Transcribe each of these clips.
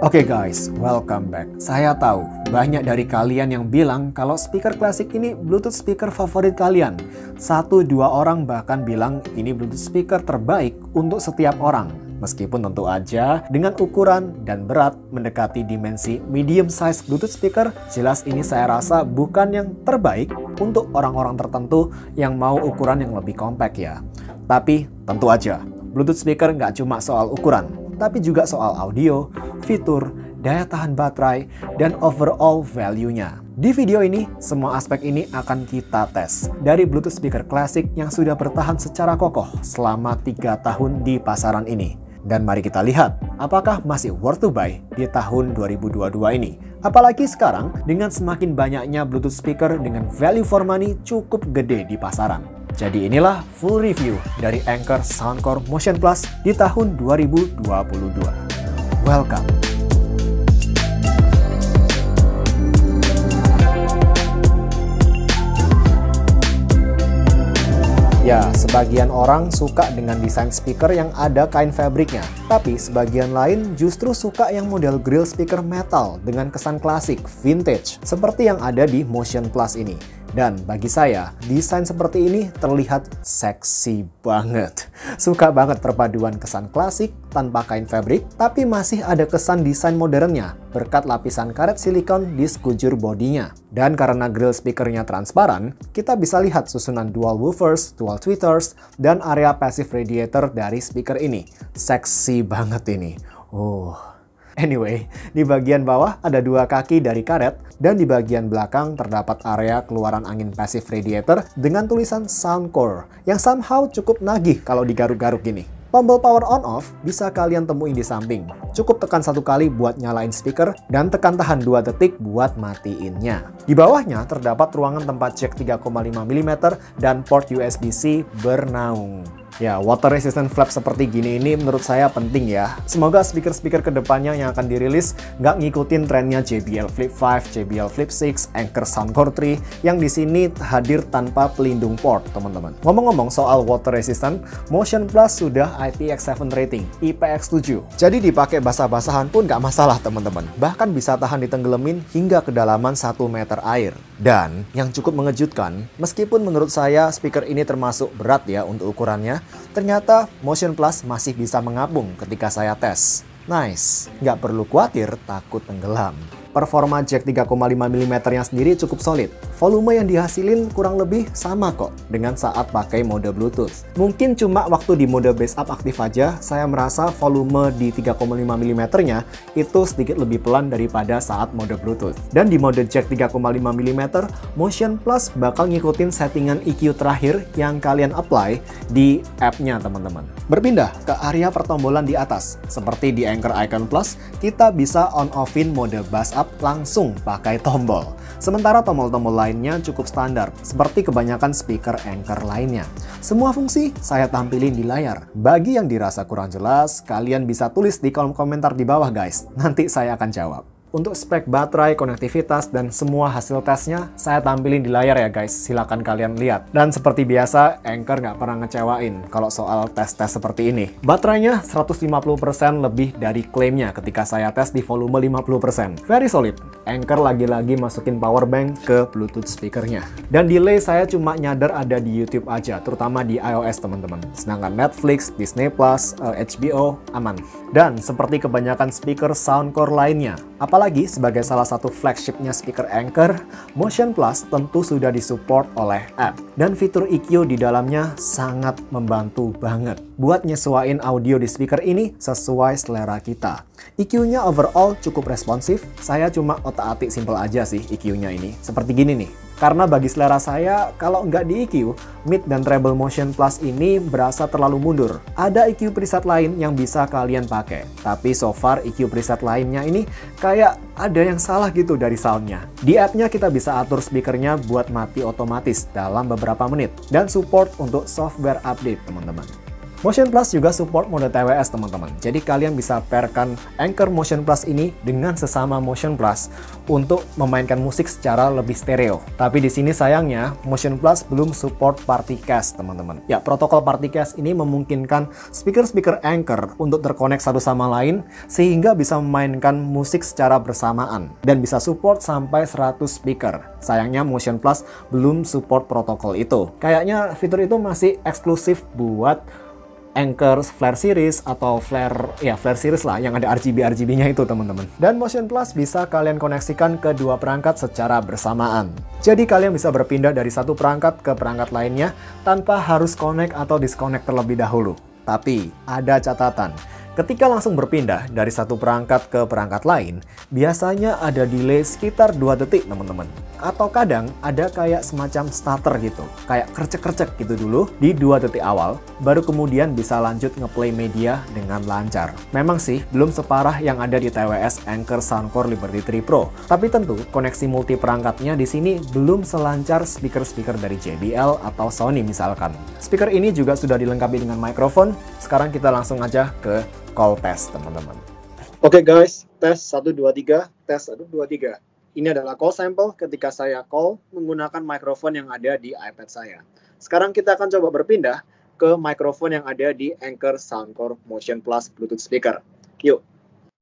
Oke guys, welcome back. Saya tahu banyak dari kalian yang bilang kalau speaker klasik ini Bluetooth speaker favorit kalian. 1-2 orang bahkan bilang ini Bluetooth speaker terbaik untuk setiap orang. Meskipun tentu aja dengan ukuran dan berat mendekati dimensi medium size Bluetooth speaker, jelas ini saya rasa bukan yang terbaik untuk orang-orang tertentu yang mau ukuran yang lebih compact ya. Tapi tentu aja, Bluetooth speaker nggak cuma soal ukuran, tapi juga soal audio, fitur, daya tahan baterai, dan overall value-nya. Di video ini, semua aspek ini akan kita tes dari Bluetooth speaker klasik yang sudah bertahan secara kokoh selama 3 tahun di pasaran ini. Dan mari kita lihat, apakah masih worth to buy di tahun 2022 ini. Apalagi sekarang, dengan semakin banyaknya Bluetooth speaker dengan value for money cukup gede di pasaran. Jadi inilah full review dari Anker Soundcore Motion Plus di tahun 2022. Welcome! Ya, sebagian orang suka dengan desain speaker yang ada kain fabriknya. Tapi sebagian lain justru suka yang model grill speaker metal dengan kesan klasik, vintage, seperti yang ada di Motion Plus ini. Dan bagi saya, desain seperti ini terlihat seksi banget. Suka banget perpaduan kesan klasik tanpa kain fabrik, tapi masih ada kesan desain modernnya berkat lapisan karet silikon di sekujur bodinya. Dan karena grill speakernya transparan, kita bisa lihat susunan dual woofers, dual tweeters, dan area passive radiator dari speaker ini. Seksi banget ini. Anyway, di bagian bawah ada 2 kaki dari karet, dan di bagian belakang terdapat area keluaran angin passive radiator dengan tulisan Soundcore, yang somehow cukup nagih kalau digaruk-garuk gini. Tombol power on off bisa kalian temuin di samping. Cukup tekan 1 kali buat nyalain speaker, dan tekan tahan 2 detik buat matiinnya. Di bawahnya terdapat ruangan tempat jack 3,5 mm dan port USB-C bernaung. Ya, water resistant flap seperti gini ini menurut saya penting ya. Semoga speaker-speaker kedepannya yang akan dirilis nggak ngikutin trennya JBL Flip 5, JBL Flip 6, Anker Soundcore 3 yang di sini hadir tanpa pelindung port, teman-teman. Ngomong-ngomong soal water resistant, Motion Plus sudah IPX7 rating, IPX7. Jadi dipakai basah-basahan pun nggak masalah, teman-teman. Bahkan bisa tahan ditenggelamin hingga kedalaman 1 meter air. Dan yang cukup mengejutkan, meskipun menurut saya speaker ini termasuk berat ya untuk ukurannya, ternyata Motion Plus masih bisa mengapung ketika saya tes. Nice, nggak perlu khawatir takut tenggelam. Performa jack 3,5 mm-nya sendiri cukup solid. Volume yang dihasilin kurang lebih sama kok dengan saat pakai mode Bluetooth. Mungkin cuma waktu di mode bass up aktif aja, saya merasa volume di 3,5 mm-nya itu sedikit lebih pelan daripada saat mode Bluetooth. Dan di mode jack 3,5 mm, Motion Plus bakal ngikutin settingan EQ terakhir yang kalian apply di app-nya, teman-teman. Berpindah ke area pertombolan di atas. Seperti di Anker Icon Plus, kita bisa on-offin mode bass up langsung pakai tombol. Sementara tombol-tombol lainnya cukup standar, seperti kebanyakan speaker Anker lainnya. Semua fungsi saya tampilin di layar. Bagi yang dirasa kurang jelas, kalian bisa tulis di kolom komentar di bawah guys. Nanti saya akan jawab. Untuk spek baterai, konektivitas, dan semua hasil tesnya saya tampilin di layar ya guys, silahkan kalian lihat. Dan seperti biasa, Anker nggak pernah ngecewain kalau soal tes-tes seperti ini. Baterainya 150% lebih dari klaimnya ketika saya tes di volume 50%. Very solid. Anker lagi-lagi masukin power bank ke Bluetooth speakernya. Dan delay saya cuma nyadar ada di YouTube aja, terutama di iOS teman-teman. Sedangkan Netflix, Disney+, HBO, aman. Dan seperti kebanyakan speaker Soundcore lainnya, apalagi sebagai salah satu flagshipnya speaker Anker, Motion Plus tentu sudah disupport oleh app. Dan fitur EQ di dalamnya sangat membantu banget buat nyesuaiin audio di speaker ini sesuai selera kita. EQ-nya overall cukup responsif, saya cuma otak-atik simple aja sih EQ-nya ini. Seperti gini nih. Karena bagi selera saya, kalau nggak di EQ, mid dan treble Motion Plus ini berasa terlalu mundur. Ada EQ preset lain yang bisa kalian pakai. Tapi so far EQ preset lainnya ini kayak ada yang salah gitu dari soundnya. Di app-nya kita bisa atur speakernya buat mati otomatis dalam beberapa menit. Dan support untuk software update, teman-teman. Motion Plus juga support mode TWS teman-teman. Jadi kalian bisa pairkan Anchor Motion Plus ini dengan sesama Motion Plus untuk memainkan musik secara lebih stereo. Tapi di sini sayangnya Motion Plus belum support Partycast teman-teman. Ya, protokol Partycast ini memungkinkan speaker-speaker Anchor untuk terkonek satu sama lain sehingga bisa memainkan musik secara bersamaan dan bisa support sampai 100 speaker. Sayangnya Motion Plus belum support protokol itu. Kayaknya fitur itu masih eksklusif buat Anchor Flare Series atau Flare Series lah yang ada RGB-nya itu teman-teman. Dan Motion Plus bisa kalian koneksikan ke dua perangkat secara bersamaan. Jadi kalian bisa berpindah dari satu perangkat ke perangkat lainnya tanpa harus connect atau disconnect terlebih dahulu. Tapi ada catatan. Ketika langsung berpindah dari satu perangkat ke perangkat lain, biasanya ada delay sekitar 2 detik teman-teman. Atau kadang ada kayak semacam stutter gitu, kayak kercek-kercek gitu dulu di 2 detik awal, baru kemudian bisa lanjut ngeplay media dengan lancar. Memang sih belum separah yang ada di TWS Anchor Soundcore Liberty 3 Pro, tapi tentu koneksi multi perangkatnya di sini belum selancar speaker-speaker dari JBL atau Sony misalkan. Speaker ini juga sudah dilengkapi dengan mikrofon. Sekarang kita langsung aja ke call test teman-teman. Oke guys, tes 1 2 3, tes 1 2 3. Ini adalah call sample ketika saya call menggunakan mikrofon yang ada di iPad saya. Sekarang kita akan coba berpindah ke mikrofon yang ada di Anchor Soundcore Motion Plus Bluetooth speaker. Yuk.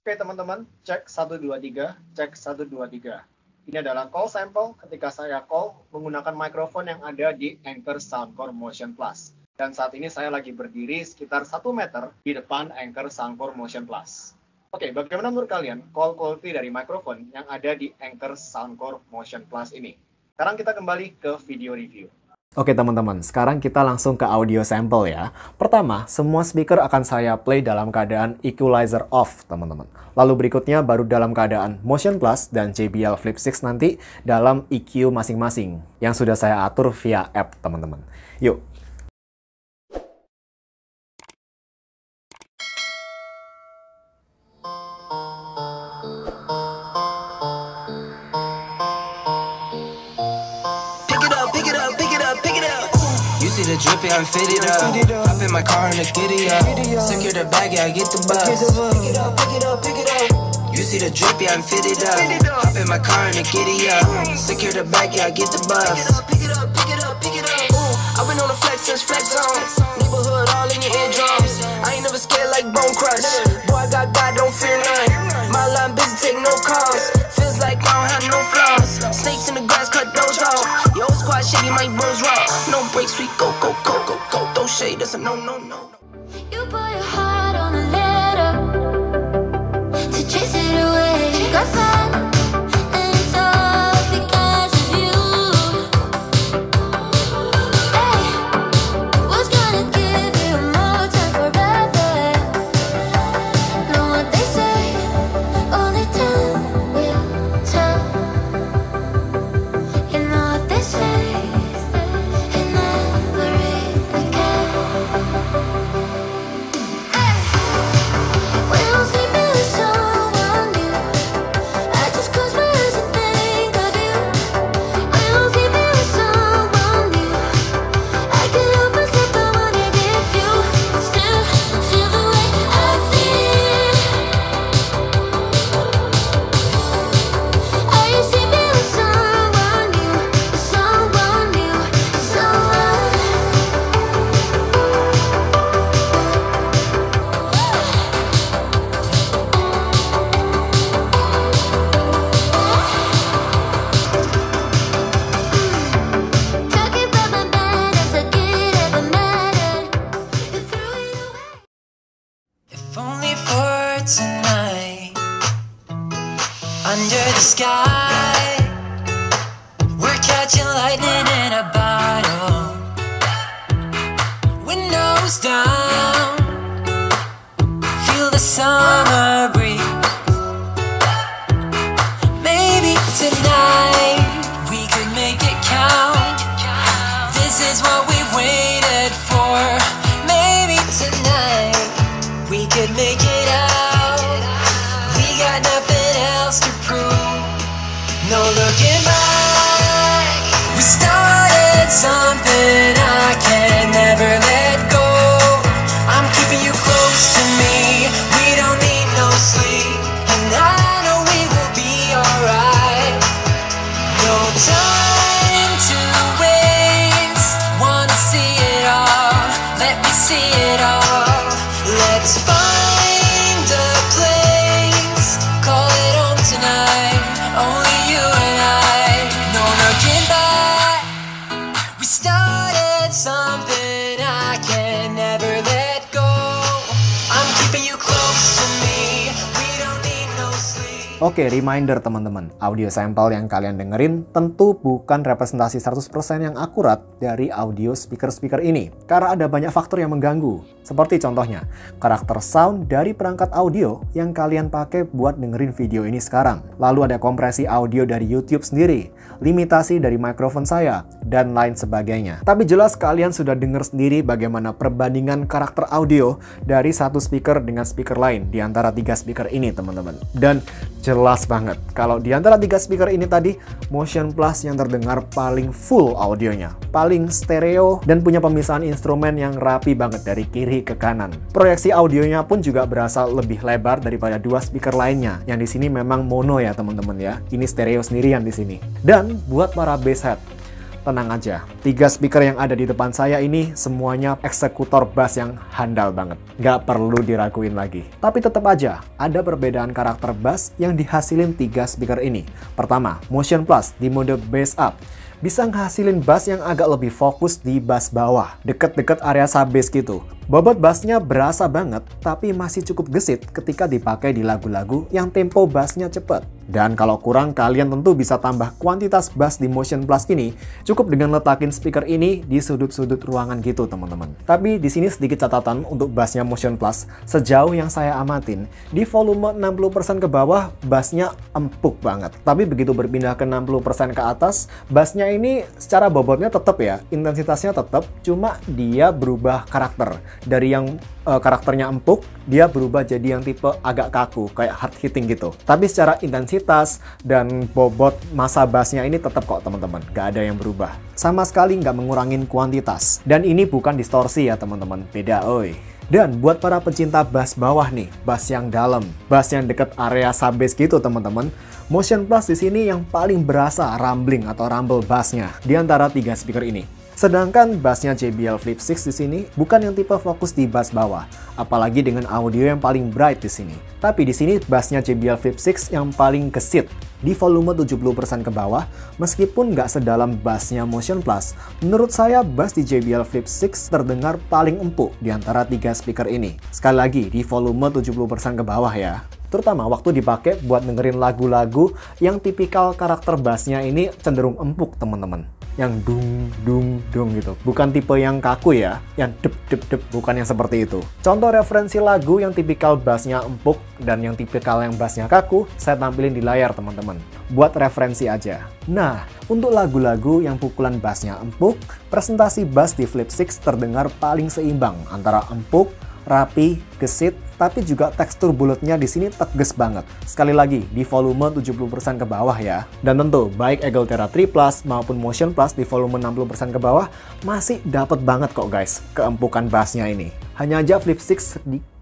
Oke teman-teman, cek 1 2 3, cek 1 2 3. Ini adalah call sample ketika saya call menggunakan mikrofon yang ada di Anchor Soundcore Motion Plus. Dan saat ini saya lagi berdiri sekitar 1 meter di depan Anchor Soundcore Motion Plus. Oke, bagaimana menurut kalian call quality dari mikrofon yang ada di Anchor Soundcore Motion Plus ini? Sekarang kita kembali ke video review. Oke teman-teman, sekarang kita langsung ke audio sample ya. Pertama, semua speaker akan saya play dalam keadaan equalizer off teman-teman. Lalu berikutnya baru dalam keadaan Motion Plus dan JBL Flip 6 nanti dalam EQ masing-masing yang sudah saya atur via app teman-teman. Yuk. See the drippy, I'm fitted up. Hop in my car and the giddy up. Secure the bag, yeah, I get the bus. Pick it up, pick it up, pick it up. You see the drippy, I'm fitted up. Hop in my car and the giddy up. Secure the bag, yeah, I get the bus. Pick it up, pick it up, pick it up, pick it up. I've been on the flex since flex zone. Neighborhood all in your eardrums. I ain't never scared like Bone Crush. Boy, I got God, don't fear none. My line busy, take no calls. Feels like I don't have no flaws. Snakes in the grass, cut those off. Yo, squad shady, my bones raw. No breaks, we go, go, go, go, go. Don't shade, that's a no, no, no. You put your heart on a letter to chase it away. Got fun, and it's all because of you. Hey, what's gonna give you more time forever? Know what they say, only time will tell. You know what they say. Under the sky, we're catching lightning in a bottle. Windows down, feel the summer breeze. Maybe tonight we could make it count. This is what we've waited for. Maybe tonight we could make it out. We got nothing else to prove. No looking back. We started something I can never let go. Oke, reminder teman-teman, audio sampel yang kalian dengerin tentu bukan representasi 100% yang akurat dari audio speaker-speaker ini. Karena ada banyak faktor yang mengganggu. Seperti contohnya, karakter sound dari perangkat audio yang kalian pakai buat dengerin video ini sekarang. Lalu ada kompresi audio dari YouTube sendiri, limitasi dari mikrofon saya, dan lain sebagainya. Tapi jelas kalian sudah dengar sendiri bagaimana perbandingan karakter audio dari satu speaker dengan speaker lain di antara 3 speaker ini teman-teman. Dan jelas banget, kalau di antara 3 speaker ini tadi, Motion Plus yang terdengar paling full audionya, paling stereo, dan punya pemisahan instrumen yang rapi banget dari kiri ke kanan. Proyeksi audionya pun juga berasa lebih lebar daripada 2 speaker lainnya, yang di sini memang mono ya teman-teman ya. Ini stereo sendirian di sini. Dan buat para bass head, tenang aja, 3 speaker yang ada di depan saya ini semuanya eksekutor bass yang handal banget. Nggak perlu diraguin lagi. Tapi tetap aja, ada perbedaan karakter bass yang dihasilin 3 speaker ini. Pertama, Motion Plus di mode bass up bisa ngehasilin bass yang agak lebih fokus di bass bawah, deket-deket area sub-bass gitu. Bobot bassnya berasa banget, tapi masih cukup gesit ketika dipakai di lagu-lagu yang tempo bassnya cepet. Dan kalau kurang, kalian tentu bisa tambah kuantitas bass di Motion Plus ini, cukup dengan letakin speaker ini di sudut-sudut ruangan gitu teman-teman. Tapi di sini sedikit catatan untuk bassnya Motion Plus, sejauh yang saya amatin, di volume 60% ke bawah, bassnya empuk banget. Tapi begitu berpindah ke 60% ke atas, bassnya ini secara bobotnya tetap ya, intensitasnya tetap, cuma dia berubah karakter. Dari yang karakternya empuk, dia berubah jadi yang tipe agak kaku, kayak hard hitting gitu. Tapi secara intensitas dan bobot massa bassnya ini tetap kok teman-teman, gak ada yang berubah. Sama sekali nggak mengurangin kuantitas. Dan ini bukan distorsi ya teman-teman, beda oi. Dan buat para pecinta bass bawah nih, bass yang dalam, bass yang deket area sub-bass gitu teman-teman, Motion Plus di sini yang paling berasa rumbling atau rumble bassnya di antara 3 speaker ini. Sedangkan bassnya JBL Flip 6 di sini bukan yang tipe fokus di bass bawah, apalagi dengan audio yang paling bright di sini. Tapi di sini bassnya JBL Flip 6 yang paling gesit di volume 70% ke bawah, meskipun nggak sedalam bassnya Motion Plus. Menurut saya bass di JBL Flip 6 terdengar paling empuk di antara 3 speaker ini. Sekali lagi di volume 70% ke bawah ya. Terutama waktu dipakai buat dengerin lagu-lagu yang tipikal karakter bassnya ini cenderung empuk teman-teman. Yang dung gitu. Bukan tipe yang kaku ya, yang dep, bukan yang seperti itu. Contoh referensi lagu yang tipikal bassnya empuk dan yang tipikal yang bassnya kaku, saya tampilin di layar teman-teman. Buat referensi aja. Nah, untuk lagu-lagu yang pukulan bassnya empuk, presentasi bass di Flip 6 terdengar paling seimbang antara empuk, rapi, gesit, tapi juga tekstur bulatnya di sini tegas banget. Sekali lagi, di volume 70% ke bawah ya. Dan tentu, baik Egeltera 3 Plus maupun Motion Plus di volume 60% ke bawah, masih dapet banget kok guys, keempukan bassnya ini. Hanya aja Flip 6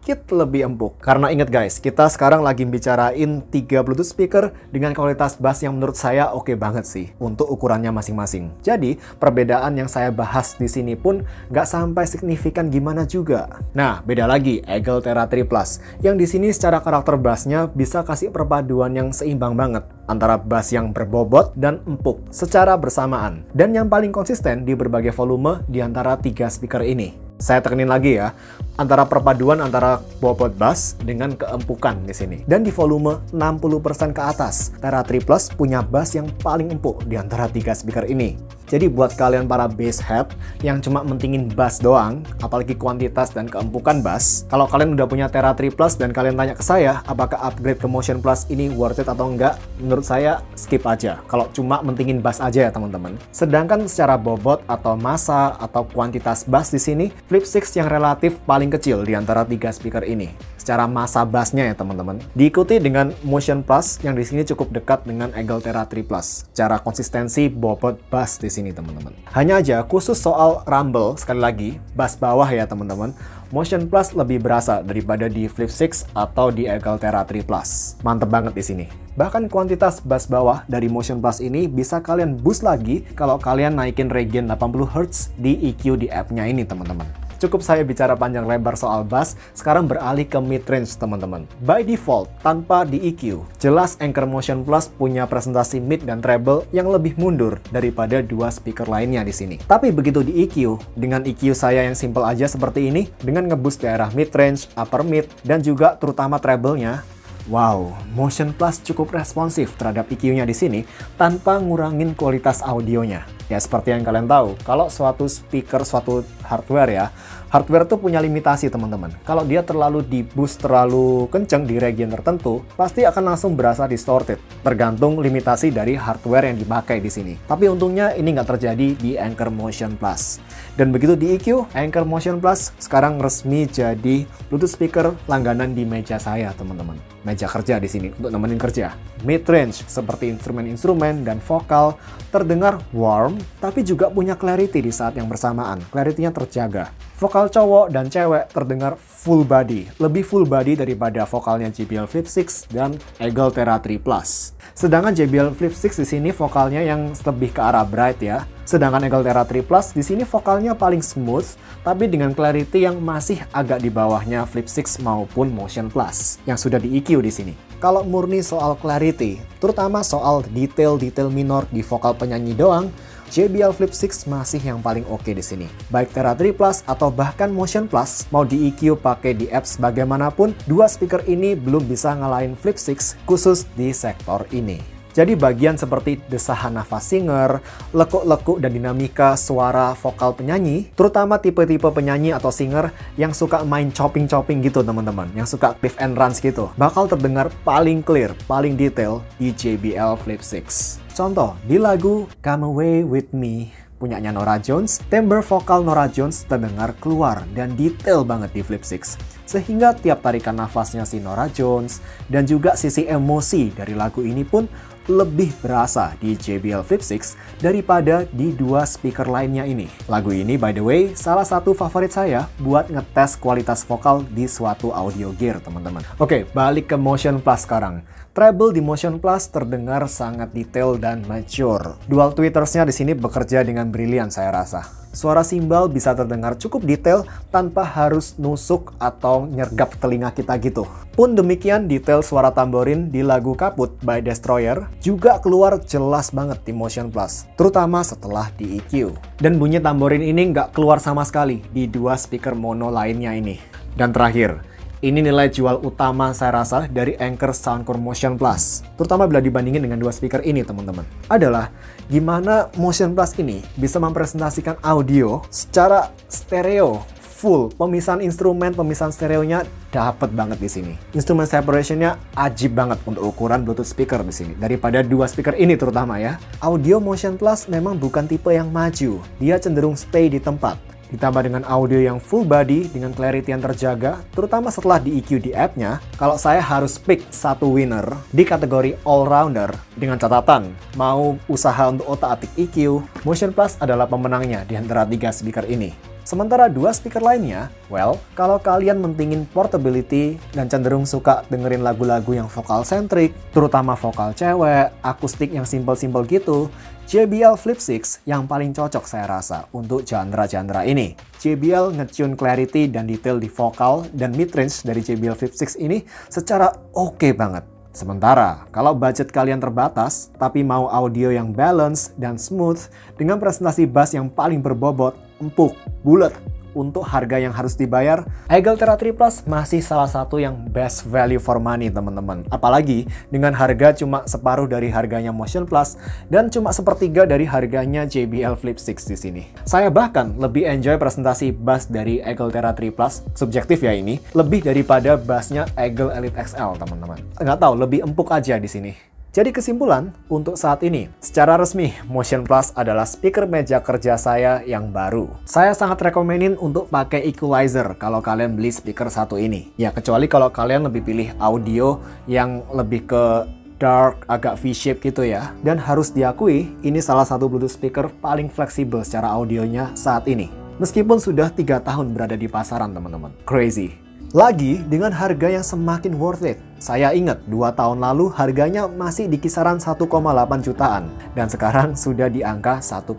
sedikit lebih empuk. Karena inget guys, kita sekarang lagi bicarain 3 Bluetooth speaker dengan kualitas bass yang menurut saya oke banget sih untuk ukurannya masing-masing. Jadi, perbedaan yang saya bahas di sini pun nggak sampai signifikan gimana juga. Nah, beda lagi Egeltera 3 Plus, yang di sini secara karakter bassnya bisa kasih perpaduan yang seimbang banget antara bass yang berbobot dan empuk secara bersamaan. Dan yang paling konsisten di berbagai volume di antara 3 speaker ini. Saya tekenin lagi ya, antara perpaduan antara bobot bass dengan keempukan di sini. Dan di volume 60% ke atas, Tera 3 Plus punya bass yang paling empuk di antara 3 speaker ini. Jadi buat kalian para bass head yang cuma mentingin bass doang, apalagi kuantitas dan keempukan bass, kalau kalian udah punya Tera 3 Plus dan kalian tanya ke saya apakah upgrade ke Motion Plus ini worth it atau enggak, menurut saya skip aja kalau cuma mentingin bass aja ya teman-teman. Sedangkan secara bobot atau massa atau kuantitas bass di sini, Flip 6 yang relatif paling kecil di antara 3 speaker ini. Secara massa bassnya ya teman-teman. Diikuti dengan Motion Plus yang di sini cukup dekat dengan Egeltera 3 Plus. Secara konsistensi bobot bass di sini teman-teman. Hanya aja khusus soal rumble, sekali lagi bass bawah ya teman-teman, Motion Plus lebih berasa daripada di Flip 6 atau di Egeltera 3 Plus. Mantep banget di sini. Bahkan kuantitas bass bawah dari Motion Plus ini bisa kalian boost lagi kalau kalian naikin regen 80Hz di EQ di app-nya ini teman-teman. Cukup saya bicara panjang lebar soal bass, sekarang beralih ke mid-range teman-teman. By default, tanpa di EQ, jelas Anker Motion Plus punya presentasi mid dan treble yang lebih mundur daripada 2 speaker lainnya di sini. Tapi begitu di EQ, dengan EQ saya yang simple aja seperti ini, dengan ngeboost daerah mid-range, upper mid, dan juga terutama treble-nya, Wow, Motion Plus cukup responsif terhadap EQ-nya di sini tanpa ngurangin kualitas audionya. Ya seperti yang kalian tahu, kalau suatu speaker, suatu hardware ya, hardware tuh punya limitasi teman-teman. Kalau dia terlalu di boost terlalu kenceng di region tertentu, pasti akan langsung berasa distorted, tergantung limitasi dari hardware yang dipakai di sini. Tapi untungnya ini nggak terjadi di Anker Motion Plus. Dan begitu di EQ, Anker Motion Plus sekarang resmi jadi Bluetooth speaker langganan di meja saya teman-teman. Meja kerja di sini untuk nemenin kerja. Mid-range seperti instrumen-instrumen dan vokal terdengar warm, tapi juga punya clarity di saat yang bersamaan. Clarity-nya terjaga. Vokal cowok dan cewek terdengar full body, lebih full body daripada vokalnya JBL Flip 6 dan Eagle Thera 3 Plus. Sedangkan JBL Flip 6 di sini vokalnya yang lebih ke arah bright ya. Sedangkan Eagle Thera 3 Plus di sini vokalnya paling smooth, tapi dengan clarity yang masih agak di bawahnya Flip 6 maupun Motion Plus yang sudah di EQ di sini. Kalau murni soal clarity, terutama soal detail-detail minor di vokal penyanyi doang, JBL Flip 6 masih yang paling oke di sini. Baik Thera 3 Plus atau bahkan Motion Plus, mau di EQ pakai di apps bagaimanapun, dua speaker ini belum bisa ngalahin Flip 6 khusus di sektor ini. Jadi bagian seperti desahan nafas singer, lekuk-lekuk dan dinamika suara vokal penyanyi, terutama tipe-tipe penyanyi atau singer yang suka main chopping-chopping gitu teman-teman, yang suka cliff and runs gitu, bakal terdengar paling clear, paling detail di JBL Flip 6. Contoh, di lagu Come Away With Me punyanya Norah Jones, timbre vokal Norah Jones terdengar keluar dan detail banget di Flip 6. Sehingga tiap tarikan nafasnya si Norah Jones dan juga sisi emosi dari lagu ini pun lebih berasa di JBL Flip 6 daripada di dua speaker lainnya ini. Lagu ini by the way salah satu favorit saya buat ngetes kualitas vokal di suatu audio gear teman-teman. Oke, balik ke Motion Plus sekarang. Treble di Motion Plus terdengar sangat detail dan mature. Dual tweetersnya di sini bekerja dengan brilian saya rasa. Suara simbal bisa terdengar cukup detail tanpa harus nusuk atau nyergap telinga kita gitu. Pun demikian detail suara tamborin di lagu Kaput by Destroyer juga keluar jelas banget di Motion Plus, terutama setelah di EQ. Dan bunyi tamborin ini nggak keluar sama sekali di dua speaker mono lainnya ini. Dan terakhir, ini nilai jual utama saya rasa dari Anker Soundcore Motion Plus, terutama bila dibandingin dengan dua speaker ini teman-teman, adalah gimana Motion Plus ini bisa mempresentasikan audio secara stereo full. Pemisahan instrumen, pemisahan stereonya dapet banget di sini. Instrumen separationnya ajib banget untuk ukuran Bluetooth speaker di sini daripada dua speaker ini terutama ya. Audio Motion Plus memang bukan tipe yang maju, dia cenderung stay di tempat. Ditambah dengan audio yang full body dengan clarity yang terjaga, terutama setelah di EQ di app-nya, kalau saya harus pick satu winner di kategori all-rounder dengan catatan mau usaha untuk otak-atik EQ, Motion Plus adalah pemenangnya di antara tiga speaker ini. Sementara dua speaker lainnya, well, kalau kalian mentingin portability dan cenderung suka dengerin lagu-lagu yang vokal-centric, terutama vokal cewek, akustik yang simple-simple gitu, JBL Flip 6 yang paling cocok saya rasa untuk genre-genre ini. JBL nge-tune clarity dan detail di vokal dan mid-range dari JBL Flip 6 ini secara oke banget. Sementara, kalau budget kalian terbatas, tapi mau audio yang balance dan smooth dengan presentasi bass yang paling berbobot, empuk, bulat, untuk harga yang harus dibayar, Eagle Thera 3 Plus masih salah satu yang best value for money teman-teman. Apalagi dengan harga cuma separuh dari harganya Motion Plus dan cuma sepertiga dari harganya JBL Flip 6 di sini. Saya bahkan lebih enjoy presentasi bass dari Eagle Thera 3 Plus, subjektif ya ini, lebih daripada bassnya Eagle Elite XL teman-teman. Nggak tahu, lebih empuk aja di sini. Jadi kesimpulan, untuk saat ini, secara resmi, Motion Plus adalah speaker meja kerja saya yang baru. Saya sangat rekomenin untuk pakai equalizer kalau kalian beli speaker satu ini. Ya, kecuali kalau kalian lebih pilih audio yang lebih ke dark, agak V-shape gitu ya. Dan harus diakui, ini salah satu Bluetooth speaker paling fleksibel secara audionya saat ini. Meskipun sudah 3 tahun berada di pasaran teman-teman. Crazy. Lagi dengan harga yang semakin worth it. Saya ingat 2 tahun lalu harganya masih di kisaran 1,8 jutaan dan sekarang sudah di angka 1,2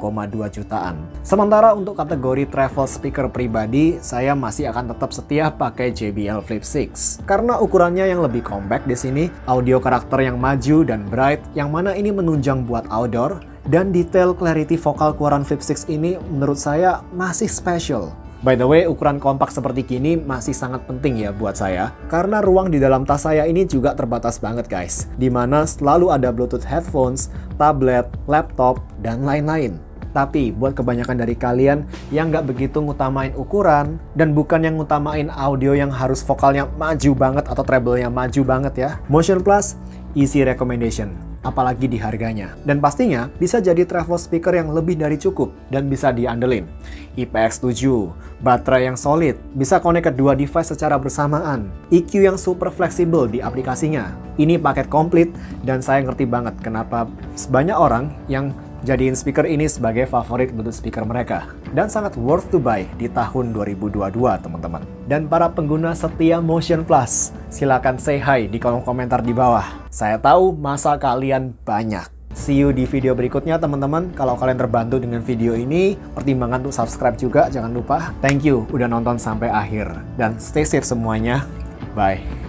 jutaan. Sementara untuk kategori travel speaker pribadi, saya masih akan tetap setia pakai JBL Flip 6 karena ukurannya yang lebih compact di sini, audio karakter yang maju dan bright, yang mana ini menunjang buat outdoor, dan detail clarity vokal keluaran Flip 6 ini menurut saya masih special. By the way, ukuran kompak seperti gini masih sangat penting ya buat saya, karena ruang di dalam tas saya ini juga terbatas banget guys, dimana selalu ada Bluetooth headphones, tablet, laptop, dan lain-lain. Tapi buat kebanyakan dari kalian yang nggak begitu ngutamain ukuran, dan bukan yang ngutamain audio yang harus vokalnya maju banget atau treble-nya maju banget ya, Motion Plus easy recommendation, apalagi di harganya. Dan pastinya bisa jadi travel speaker yang lebih dari cukup dan bisa diandelin. IPX7, baterai yang solid, bisa connect kedua device secara bersamaan, EQ yang super fleksibel di aplikasinya. Ini paket komplit dan saya ngerti banget kenapa banyak orang yang jadiin speaker ini sebagai favorit Bluetooth speaker mereka. Dan sangat worth to buy di tahun 2022 teman-teman. Dan para pengguna setia Motion Plus, silakan say hi di kolom komentar di bawah. Saya tahu masa kalian banyak. See you di video berikutnya teman-teman. Kalau kalian terbantu dengan video ini, pertimbangkan untuk subscribe juga, jangan lupa. Thank you udah nonton sampai akhir. Dan stay safe semuanya. Bye.